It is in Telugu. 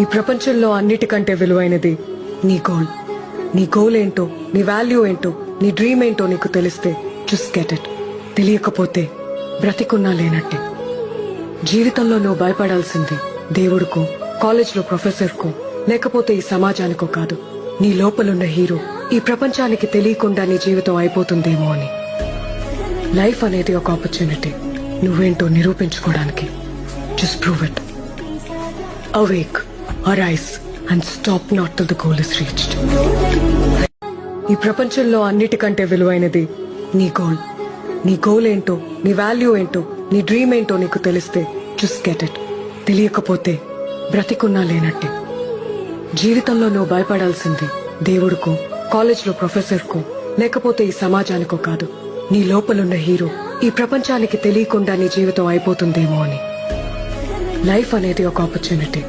ఈ ప్రపంచంలో అన్నిటికంటే విలువైనది నీ గోల్. నీ గోల్ ఏంటో, నీ వాల్యూ ఏంటో, నీ డ్రీమ్ ఏంటో నీకు తెలిస్తే జస్ట్ గెట్ ఇట్. తెలియకపోతే బ్రతికున్నా లేనట్టే. జీవితంలో నువ్వు భయపడాల్సింది దేవుడికో, కాలేజ్లో ప్రొఫెసర్కో, లేకపోతే ఈ సమాజానికో కాదు. నీ లోపలున్న హీరో ఈ ప్రపంచానికి తెలియకుండా నీ జీవితం అయిపోతుందేమో అని. లైఫ్ అనేది ఒక ఆపర్చునిటీ, నువ్వేంటో నిరూపించుకోవడానికి. Just prove it. Awake, arise and stop not till the goal is reached. ఈ ప్రపంచంలో అన్నిటికంటే విలువైనది నీ గోల్. నీ గోల్ ఏంటో, నీ వాల్యూ ఏంటో, నీ డ్రీమ్ ఏంటో నీకు తెలిస్తే జస్ట్ గెట్ ఇట్. తెలియకపోతే బ్రతికున్నా లేనట్టే. జీవితంలో నువ్వు భయపడాల్సింది దేవుడికో, కాలేజ్లో ప్రొఫెసర్కో, లేకపోతే ఈ సమాజానికో కాదు. నీ లోపలున్న హీరో ఈ ప్రపంచానికి తెలియకుండా నీ జీవితం అయిపోతుందేమో అని. లైఫ్ అనేది ఒక ఆపర్చునిటీ,